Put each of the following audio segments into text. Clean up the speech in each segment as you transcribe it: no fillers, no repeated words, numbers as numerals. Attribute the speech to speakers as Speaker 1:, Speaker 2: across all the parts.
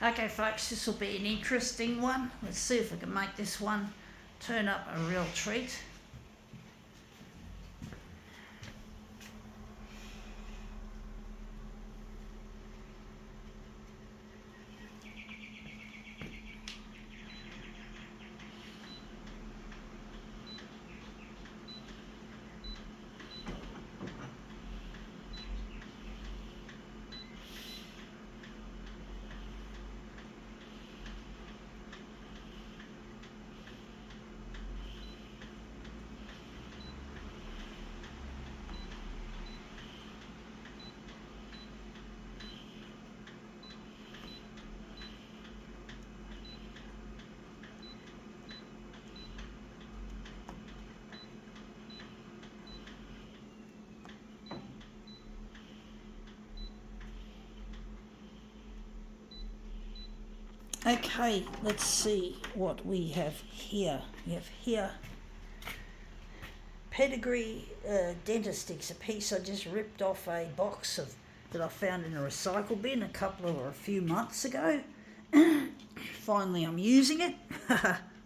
Speaker 1: Okay folks, this will be an interesting one. Let's see if we can make this one turn up a real treat. Okay, let's see what we have here. We have here Pedigree Dentastix, a piece I just ripped off a box of that I found in a recycle bin a few months ago. Finally I'm using it,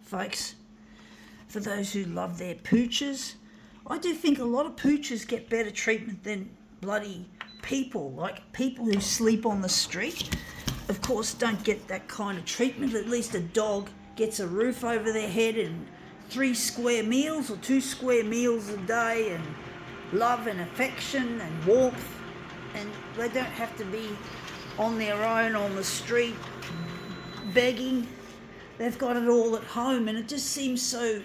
Speaker 1: folks. For those who love their pooches, I do think a lot of pooches get better treatment than bloody people, like people who sleep on the street. Of course, don't get that kind of treatment. At least a dog gets a roof over their head and 3 square meals or 2 square meals a day and love and affection and warmth, and they don't have to be on their own on the street begging. They've got it all at home, and it just seems so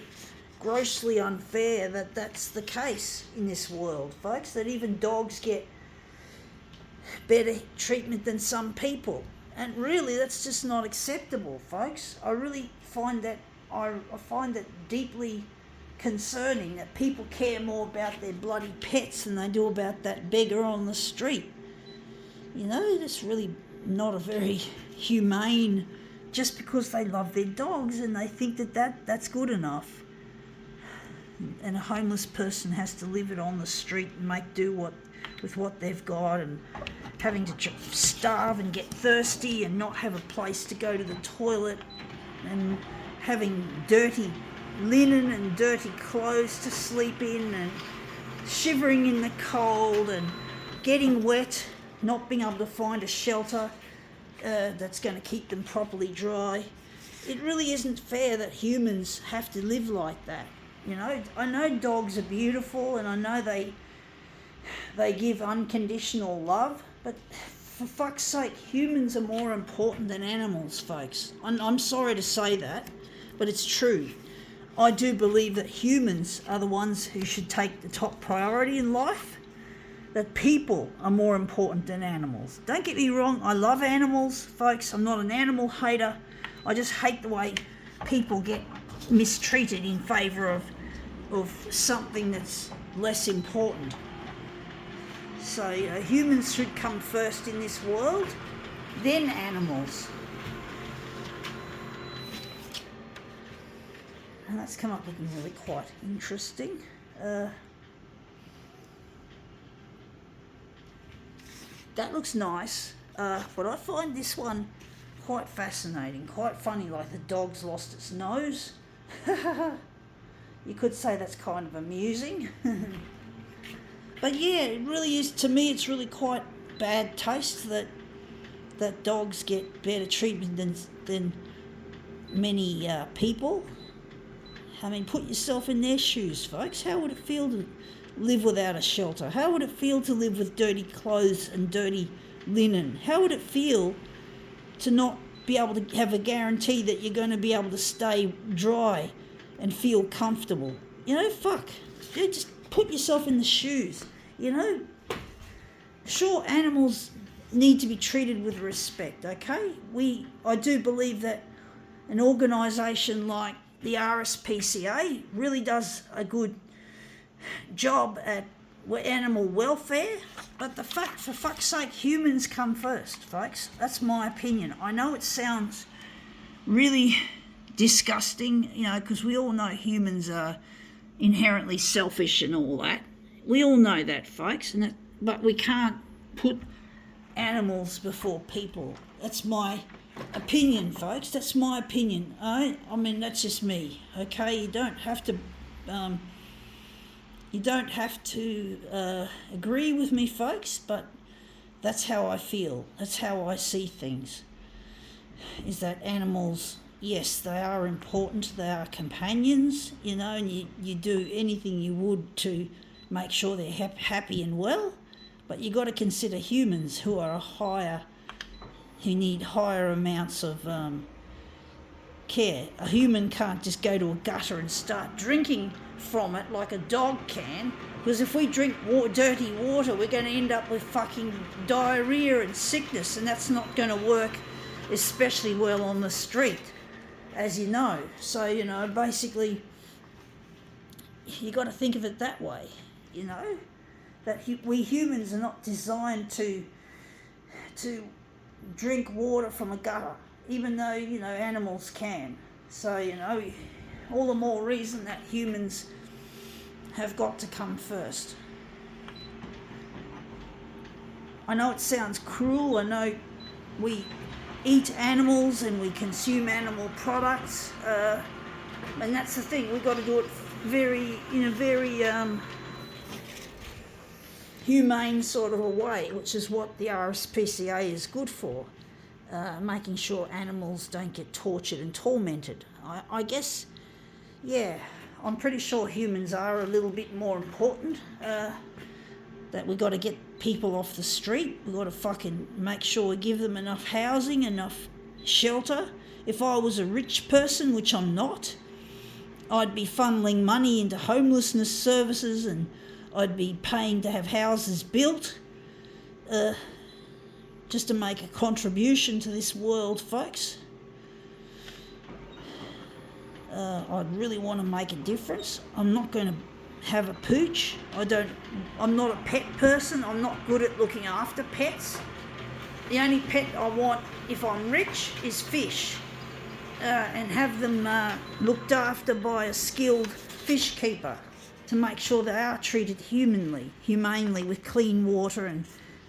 Speaker 1: grossly unfair that that's the case in this world, folks, that even dogs get better treatment than some people. And really, that's just not acceptable, folks. I really find that I find that deeply concerning, that people care more about their bloody pets than they do about that beggar on the street. You know, it's really not a very humane, just because they love their dogs and they think that's good enough. And a homeless person has to live it on the street and make do with what they've got, and having to starve and get thirsty and not have a place to go to the toilet, and having dirty linen and dirty clothes to sleep in, and shivering in the cold and getting wet, not being able to find a shelter that's going to keep them properly dry. It really isn't fair that humans have to live like that. You know, I know dogs are beautiful and I know they give unconditional love, but for fuck's sake, humans are more important than animals, folks. I'm sorry to say that, but it's true. I do believe that humans are the ones who should take the top priority in life, that people are more important than animals. Don't get me wrong, I love animals, folks. I'm not an animal hater. I just hate the way people get mistreated in favour of something that's less important. So, humans should come first in this world, then animals. And that's come up looking really quite interesting. That looks nice, but I find this one quite fascinating, quite funny, like the dog's lost its nose. You could say that's kind of amusing. But yeah, it really is, to me, it's really quite bad taste that dogs get better treatment than many people. I mean, put yourself in their shoes, folks. How would it feel to live without a shelter? How would it feel to live with dirty clothes and dirty linen? How would it feel to not be able to have a guarantee that you're going to be able to stay dry and feel comfortable? You know, fuck. Yeah, just put yourself in the shoes, you know. Sure, animals need to be treated with respect, okay? I do believe that an organisation like the RSPCA really does a good job at animal welfare, but for fuck's sake, humans come first, folks. That's my opinion. I know it sounds really disgusting, you know, because we all know humans are inherently selfish and all that. We all know that, folks, but we can't put animals before people. That's my opinion, folks. That's my opinion. I mean, that's just me. Okay, you don't have to. You don't have to agree with me, folks, but that's how I feel. That's how I see things. Is that animals, yes, they are important. They are companions, and you do anything you would to make sure they're happy and well. But you got to consider humans who need higher amounts of care. A human can't just go to a gutter and start drinking from it like a dog can, because if we drink dirty water, we're going to end up with fucking diarrhea and sickness, and that's not going to work especially well on the street, as you know. So, basically, you got to think of it that way, that we humans are not designed to drink water from a gutter, even though, animals can. So, all the more reason that humans have got to come first. I know it sounds cruel. I know we eat animals and we consume animal products, and that's the thing. We've got to do it in a very humane sort of a way, which is what the RSPCA is good for, making sure animals don't get tortured and tormented. I guess, yeah, I'm pretty sure humans are a little bit more important, that we've got to get people off the street. We've got to fucking make sure we give them enough housing, enough shelter. If I was a rich person, which I'm not, I'd be funneling money into homelessness services, and I'd be paying to have houses built, just to make a contribution to this world, folks. I'd really want to make a difference. I'm not going to have a pooch. I'm not a pet person. I'm not good at looking after pets. The only pet I want, if I'm rich, is fish, and have them looked after by a skilled fish keeper to make sure they are treated humanely with clean water and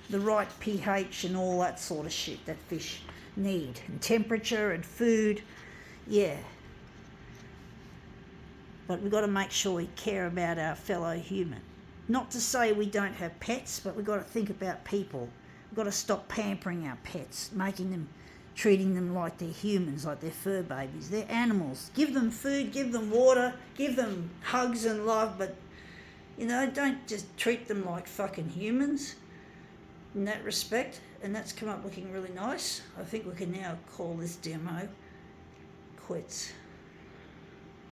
Speaker 1: the right pH and all that sort of shit that fish need, and temperature and food. Yeah. But we've got to make sure we care about our fellow human. Not to say we don't have pets, but we've got to think about people. We've got to stop pampering our pets, treating them like they're humans, like they're fur babies. They're animals. Give them food, give them water, give them hugs and love, but, don't just treat them like fucking humans in that respect. And that's come up looking really nice. I think we can now call this demo quits.